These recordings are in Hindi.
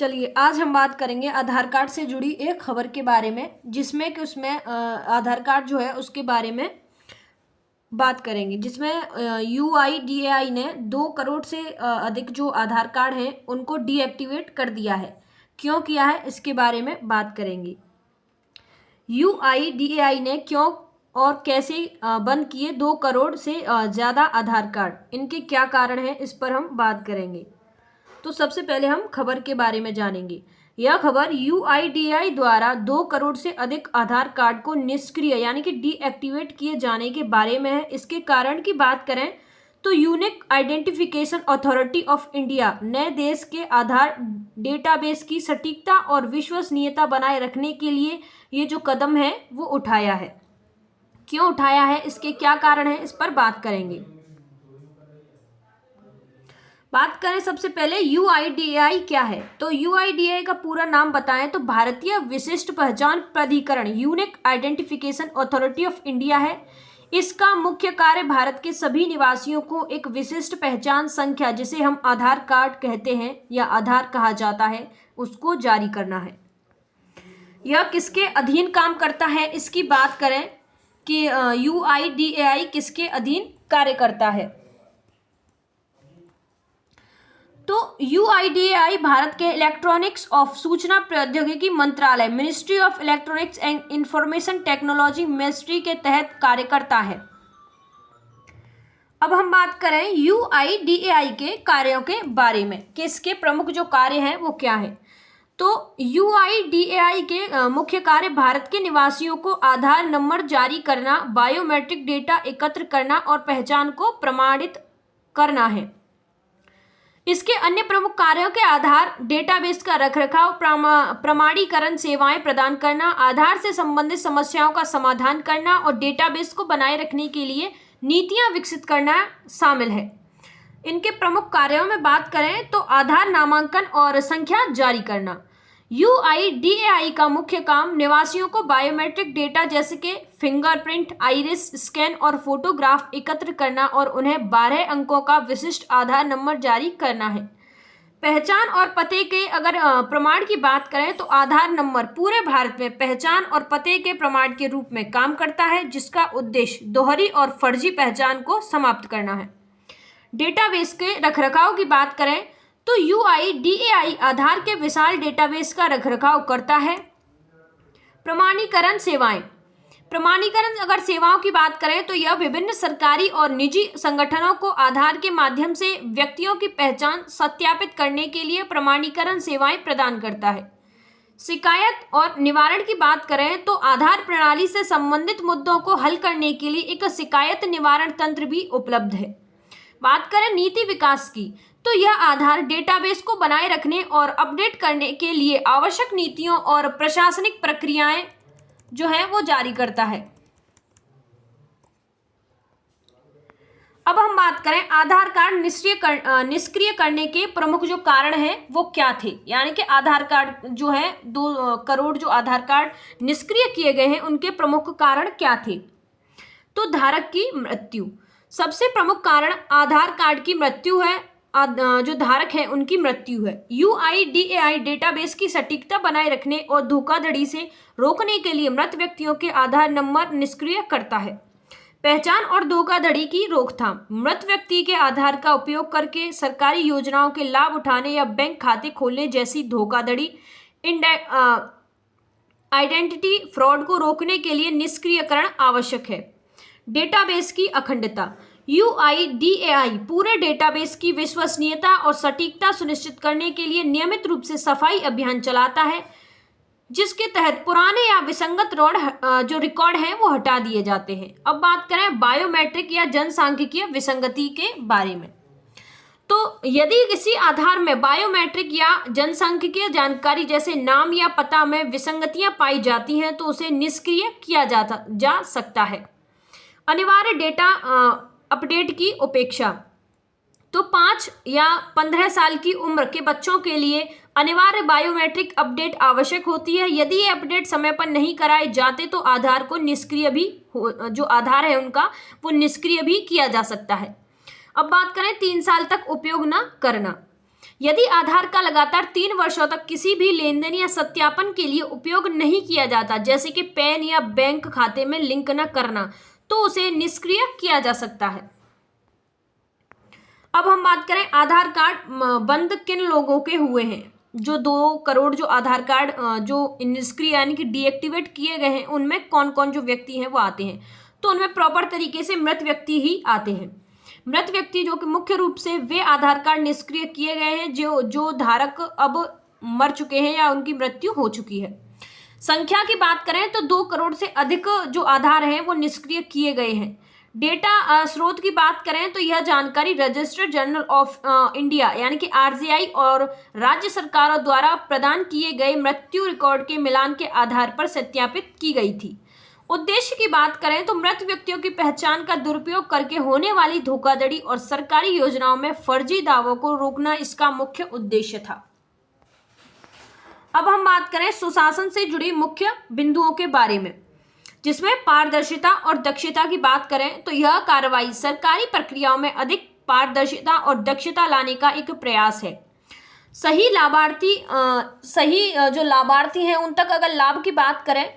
चलिए आज हम बात करेंगे आधार कार्ड से जुड़ी एक खबर के बारे में, जिसमें कि उसमें आधार कार्ड जो है उसके बारे में बात करेंगे, जिसमें यूआईडीएआई ने 2 करोड़ से अधिक जो आधार कार्ड हैं उनको डीएक्टिवेट कर दिया है। क्यों किया है इसके बारे में बात करेंगे। यूआईडीएआई ने क्यों और कैसे बंद किए 2 करोड़ से ज़्यादा आधार कार्ड, इनके क्या कारण हैं, इस पर हम बात करेंगे। तो सबसे पहले हम खबर के बारे में जानेंगे। यह खबर यूआईडीएआई द्वारा 2 करोड़ से अधिक आधार कार्ड को निष्क्रिय यानी कि डीएक्टिवेट किए जाने के बारे में है। इसके कारण की बात करें तो unique identification authority of India ने देश के आधार डेटाबेस की सटीकता और विश्वसनीयता बनाए रखने के लिए ये जो कदम है वो उठाया है। क्यों उठाया है, इसके क्या कारण है, इस पर बात करेंगे। बात करें सबसे पहले यूआईडीएआई क्या है। तो यूआईडीएआई का पूरा नाम बताएं तो भारतीय विशिष्ट पहचान प्राधिकरण unique identification authority of India है। इसका मुख्य कार्य भारत के सभी निवासियों को एक विशिष्ट पहचान संख्या, जिसे हम आधार कार्ड कहते हैं या आधार कहा जाता है, उसको जारी करना है। यह किसके अधीन काम करता है, इसकी बात करें कि यूआईडीएआई किसके अधीन कार्य करता है। तो यूआईडीएआई भारत के इलेक्ट्रॉनिक्स ऑफ सूचना प्रौद्योगिकी मंत्रालय ministry of electronics and information technology ministry के तहत कार्य करता है। अब हम बात करें यूआईडीएआई के कार्यों के बारे में कि इसके प्रमुख जो कार्य हैं वो क्या है। तो यूआईडीएआई के मुख्य कार्य भारत के निवासियों को आधार नंबर जारी करना, बायोमेट्रिक डेटा एकत्र करना और पहचान को प्रमाणित करना है। इसके अन्य प्रमुख कार्यों के आधार डेटाबेस का रखरखाव, प्रमाणीकरण सेवाएं प्रदान करना, आधार से संबंधित समस्याओं का समाधान करना और डेटाबेस को बनाए रखने के लिए नीतियां विकसित करना शामिल है। इनके प्रमुख कार्यों में बात करें तो आधार नामांकन और संख्या जारी करना। यूआईडीएआई का मुख्य काम निवासियों को बायोमेट्रिक डेटा जैसे कि फिंगरप्रिंट, आइरिस स्कैन और फोटोग्राफ एकत्र करना और उन्हें 12 अंकों का विशिष्ट आधार नंबर जारी करना है। पहचान और पते के अगर प्रमाण की बात करें तो आधार नंबर पूरे भारत में पहचान और पते के प्रमाण के रूप में काम करता है, जिसका उद्देश्य दोहरी और फर्जी पहचान को समाप्त करना है। डेटाबेस के रखरखाव की बात करें तो यूआईडीएआई आधार के विशाल डेटाबेस का रखरखाव करता है। प्रमाणीकरण सेवाएं, प्रमाणीकरण अगर सेवाओं की बात करें तो यह विभिन्न सरकारी और निजी संगठनों को आधार के माध्यम से व्यक्तियों की पहचान सत्यापित करने के लिए प्रमाणीकरण सेवाएं प्रदान करता है। शिकायत और निवारण की बात करें तो आधार प्रणाली से संबंधित मुद्दों को हल करने के लिए एक शिकायत निवारण तंत्र भी उपलब्ध है। बात करें नीति विकास की तो यह आधार डेटाबेस को बनाए रखने और अपडेट करने के लिए आवश्यक नीतियों और प्रशासनिक प्रक्रियाएं जो है वो जारी करता है। अब हम बात करें आधार कार्ड निष्क्रिय करने के प्रमुख जो कारण हैं वो क्या थे, यानी कि आधार कार्ड जो है 2 करोड़ जो आधार कार्ड निष्क्रिय किए गए हैं उनके प्रमुख कारण क्या थे। तो धारक की मृत्यु सबसे प्रमुख कारण आधार कार्ड की मृत्यु है, जो धारक है उनकी मृत्यु है। यूआईडीएआई डेटाबेस की सटीकता बनाए रखने और धोखाधड़ी से रोकने के लिए मृत व्यक्तियों के आधार नंबर निष्क्रिय करता है। पहचान और धोखाधड़ी की रोकथाम, मृत व्यक्ति के आधार का उपयोग करके सरकारी योजनाओं के लाभ उठाने या बैंक खाते खोलने जैसी धोखाधड़ी, आइडेंटिटी फ्रॉड को रोकने के लिए निष्क्रियकरण आवश्यक है। डेटाबेस की अखंडता, यूआईडीएआई पूरे डेटाबेस की विश्वसनीयता और सटीकता सुनिश्चित करने के लिए नियमित रूप से सफाई अभियान चलाता है, जिसके तहत पुराने या विसंगत जो रिकॉर्ड हैं वो हटा दिए जाते हैं। अब बात करें बायोमेट्रिक या जनसांख्यिकीय विसंगति के बारे में। तो यदि किसी आधार में बायोमेट्रिक या जनसांख्यिकीय जानकारी जैसे नाम या पता में विसंगतियां पाई जाती हैं तो उसे निष्क्रिय किया जा सकता है। अनिवार्य डेटा अपडेट की उपेक्षा, तो 5 या 15 साल की उम्र के बच्चों के लिए अनिवार्य बायोमेट्रिक अपडेट आवश्यक होती है। यदि ये अपडेट समय पर नहीं कराए जाते तो आधार को निष्क्रिय भी जो आधार है उनका वो निष्क्रिय भी किया जा सकता है। अब बात करें 3 साल तक उपयोग न करना, यदि आधार का लगातार 3 वर्षों तक किसी भी लेन देन या सत्यापन के लिए उपयोग नहीं किया जाता, जैसे कि पैन या बैंक खाते में लिंक न करना, तो उसे निष्क्रिय किया जा सकता है। अब हम बात करें आधार कार्ड बंद किन लोगों के हुए हैं। जो 2 करोड़ जो आधार कार्ड जो निष्क्रिय यानी कि डीएक्टिवेट किए गए हैं, उनमें कौन कौन जो व्यक्ति हैं वो आते हैं। तो उनमें प्रॉपर तरीके से मृत व्यक्ति ही आते हैं। मृत व्यक्ति जो कि मुख्य रूप से वे आधार कार्ड निष्क्रिय किए गए हैं जो धारक अब मर चुके हैं या उनकी मृत्यु हो चुकी है। संख्या की बात करें तो 2 करोड़ से अधिक जो आधार हैं वो निष्क्रिय किए गए हैं। डेटा स्रोत की बात करें तो यह जानकारी रजिस्टर्ड जर्नल ऑफ इंडिया यानी कि आरजीआई और राज्य सरकारों द्वारा प्रदान किए गए मृत्यु रिकॉर्ड के मिलान के आधार पर सत्यापित की गई थी। उद्देश्य की बात करें तो मृत व्यक्तियों की पहचान का दुरुपयोग करके होने वाली धोखाधड़ी और सरकारी योजनाओं में फर्जी दावों को रोकना इसका मुख्य उद्देश्य था। अब हम बात करें सुशासन से जुड़ी मुख्य बिंदुओं के बारे में, जिसमें पारदर्शिता और दक्षता की बात करें तो यह कार्रवाई सरकारी प्रक्रियाओं में अधिक पारदर्शिता और दक्षता लाने का एक प्रयास है। सही जो लाभार्थी हैं उन तक अगर लाभ की बात करें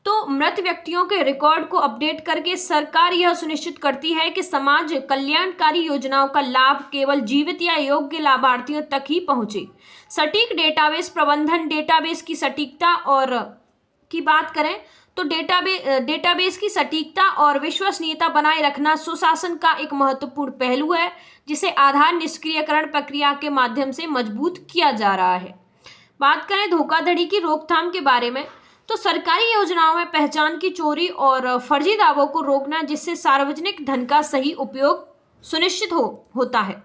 तो मृत व्यक्तियों के रिकॉर्ड को अपडेट करके सरकार यह सुनिश्चित करती है कि समाज कल्याणकारी योजनाओं का लाभ केवल जीवित या योग्य लाभार्थियों तक ही पहुंचे। सटीक डेटाबेस प्रबंधन, डेटाबेस की सटीकता और की बात करें तो डेटाबेस की सटीकता और विश्वसनीयता बनाए रखना सुशासन का एक महत्वपूर्ण पहलू है, जिसे आधार निष्क्रियकरण प्रक्रिया के माध्यम से मजबूत किया जा रहा है। बात करें धोखाधड़ी की रोकथाम के बारे में तो सरकारी योजनाओं में पहचान की चोरी और फर्जी दावों को रोकना, जिससे सार्वजनिक धन का सही उपयोग सुनिश्चित होता है।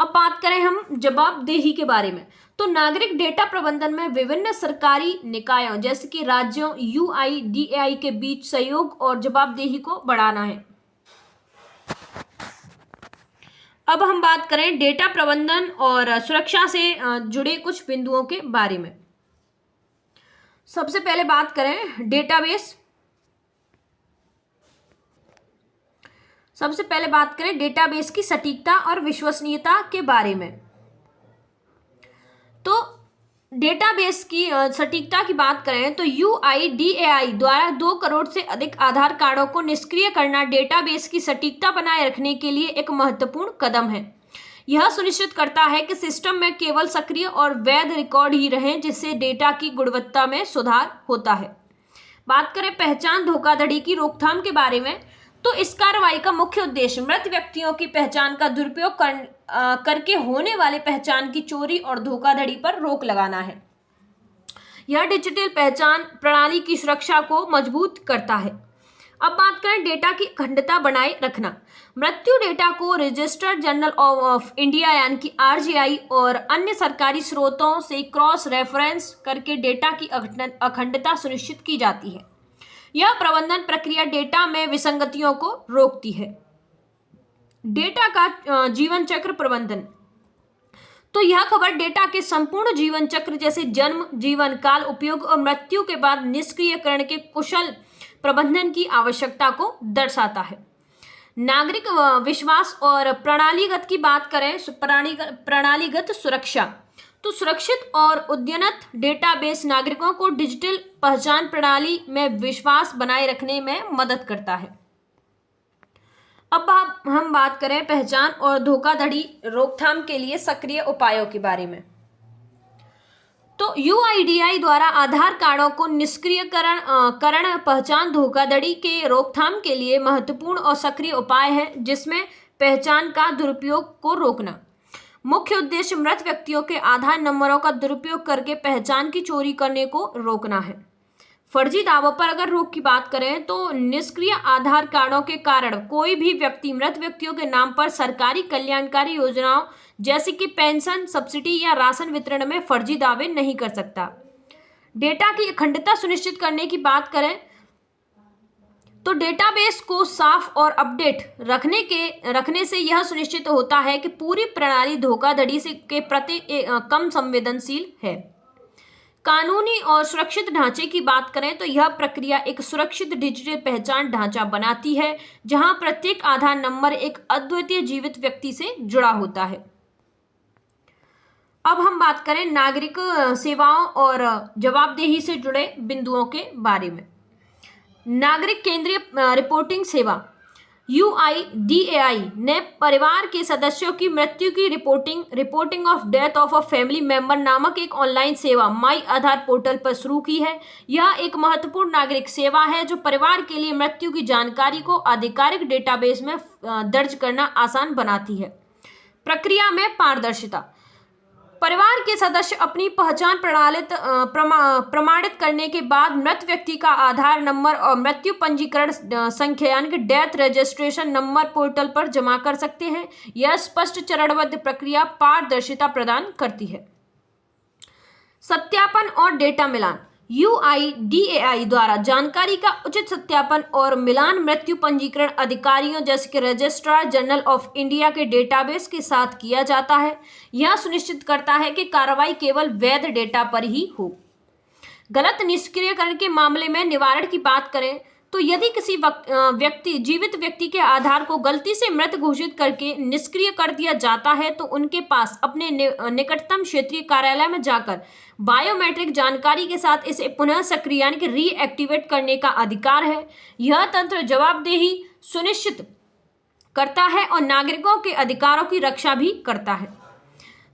अब बात करें हम जवाबदेही के बारे में तो नागरिक डेटा प्रबंधन में विभिन्न सरकारी निकायों जैसे कि राज्यों, यूआईडीएआई के बीच सहयोग और जवाबदेही को बढ़ाना है। अब हम बात करें डेटा प्रबंधन और सुरक्षा से जुड़े कुछ बिंदुओं के बारे में। सबसे पहले बात करें डेटाबेस की सटीकता और विश्वसनीयता के बारे में। तो डेटाबेस की सटीकता की बात करें तो यूआईडीएआई द्वारा 2 करोड़ से अधिक आधार कार्डों को निष्क्रिय करना डेटाबेस की सटीकता बनाए रखने के लिए एक महत्वपूर्ण कदम है। यह सुनिश्चित करता है कि सिस्टम में केवल सक्रिय और वैध रिकॉर्ड ही रहें, जिससे डेटा की गुणवत्ता में सुधार होता है। बात करें पहचान धोखाधड़ी की रोकथाम के बारे में तो इस कार्रवाई का मुख्य उद्देश्य मृत व्यक्तियों की पहचान का दुरुपयोग करके होने वाले पहचान की चोरी और धोखाधड़ी पर रोक लगाना है। यह डिजिटल पहचान प्रणाली की सुरक्षा को मजबूत करता है। अब बात करें डेटा की अखंडता बनाए रखना। मृत्यु डेटा को रजिस्टर्ड जर्नल ऑफ इंडिया यानी कि आरजीआई और अन्य सरकारी स्रोतों से क्रॉस रेफरेंस करके डेटा की अखंडता सुनिश्चित की जाती है। यह प्रबंधन प्रक्रिया डेटा में विसंगतियों को रोकती है। डेटा का जीवन चक्र प्रबंधन तो यह खबर डेटा के संपूर्ण जीवन चक्र जैसे जन्म, जीवन काल, उपयोग और मृत्यु के बाद निष्क्रियकरण के कुशल प्रबंधन की आवश्यकता को दर्शाता है। नागरिक विश्वास और प्रणालीगत की बात करें प्रणालीगत सुरक्षा तो सुरक्षित और उद्यत डेटाबेस नागरिकों को डिजिटल पहचान प्रणाली में विश्वास बनाए रखने में मदद करता है। अब हम बात करें पहचान और धोखाधड़ी रोकथाम के लिए सक्रिय उपायों के बारे में। तो यूआईडीएआई द्वारा आधार कार्डों को निष्क्रियकरण पहचान धोखाधड़ी के रोकथाम के लिए महत्वपूर्ण और सक्रिय उपाय है, जिसमें पहचान का दुरुपयोग को रोकना। मुख्य उद्देश्य मृत व्यक्तियों के आधार नंबरों का दुरुपयोग करके पहचान की चोरी करने को रोकना है। फर्जी दावों पर अगर रोक की बात करें तो निष्क्रिय आधार कार्डों के कारण कोई भी व्यक्ति मृत व्यक्तियों के नाम पर सरकारी कल्याणकारी योजनाओं जैसे कि पेंशन, सब्सिडी या राशन वितरण में फर्जी दावे नहीं कर सकता। डेटा की अखंडता सुनिश्चित करने की बात करें तो डेटाबेस को साफ और अपडेट रखने से यह सुनिश्चित होता है कि पूरी प्रणाली धोखाधड़ी के प्रति कम संवेदनशील है। कानूनी और सुरक्षित ढांचे की बात करें तो यह प्रक्रिया एक सुरक्षित डिजिटल पहचान ढांचा बनाती है, जहां प्रत्येक आधार नंबर एक अद्वितीय जीवित व्यक्ति से जुड़ा होता है। अब हम बात करें नागरिक सेवाओं और जवाबदेही से जुड़े बिंदुओं के बारे में। नागरिक केंद्रीय रिपोर्टिंग सेवा UIDAI ने परिवार के सदस्यों की मृत्यु की reporting of death of a family member नामक एक ऑनलाइन सेवा माई आधार पोर्टल पर शुरू की है। यह एक महत्वपूर्ण नागरिक सेवा है जो परिवार के लिए मृत्यु की जानकारी को आधिकारिक डेटाबेस में दर्ज करना आसान बनाती है। प्रक्रिया में पारदर्शिता। परिवार के सदस्य अपनी पहचान प्रमाणित करने के बाद मृत व्यक्ति का आधार नंबर और मृत्यु पंजीकरण संख्या यानी कि डेथ रजिस्ट्रेशन नंबर पोर्टल पर जमा कर सकते हैं। यह स्पष्ट चरणबद्ध प्रक्रिया पारदर्शिता प्रदान करती है। सत्यापन और डेटा मिलान। UIDAI द्वारा जानकारी का उचित सत्यापन और मिलान मृत्यु पंजीकरण अधिकारियों जैसे कि रजिस्ट्रार जनरल ऑफ इंडिया के डेटाबेस के साथ किया जाता है। यह सुनिश्चित करता है कि कार्रवाई केवल वैध डेटा पर ही हो। गलत निष्क्रियकरण के मामले में निवारण की बात करें तो यदि किसी जीवित व्यक्ति के आधार को गलती से मृत घोषित करके निष्क्रिय कर दिया जाता है तो उनके पास अपने निकटतम क्षेत्रीय कार्यालय में जाकर बायोमेट्रिक जानकारी के साथ इसे पुनः सक्रिय यानी कि रीएक्टिवेट करने का अधिकार है। यह तंत्र जवाबदेही सुनिश्चित करता है और नागरिकों के अधिकारों की रक्षा भी करता है।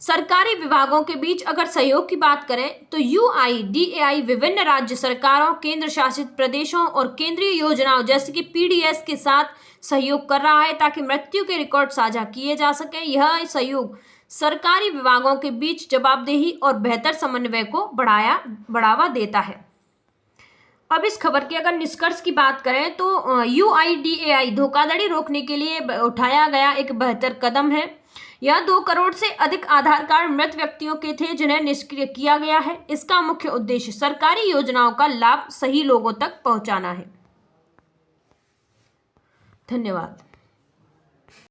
सरकारी विभागों के बीच अगर सहयोग की बात करें तो UIDAI विभिन्न राज्य सरकारों, केंद्र शासित प्रदेशों और केंद्रीय योजनाओं जैसे कि PDS के साथ सहयोग कर रहा है ताकि मृत्यु के रिकॉर्ड साझा किए जा सके। यह सहयोग सरकारी विभागों के बीच जवाबदेही और बेहतर समन्वय को बढ़ावा देता है। अब इस खबर के अगर निष्कर्ष की बात करें तो UIDAI धोखाधड़ी रोकने के लिए उठाया गया एक बेहतर कदम है। यह 2 करोड़ से अधिक आधार कार्ड मृत व्यक्तियों के थे जिन्हें निष्क्रिय किया गया है। इसका मुख्य उद्देश्य सरकारी योजनाओं का लाभ सही लोगों तक पहुंचाना है। धन्यवाद।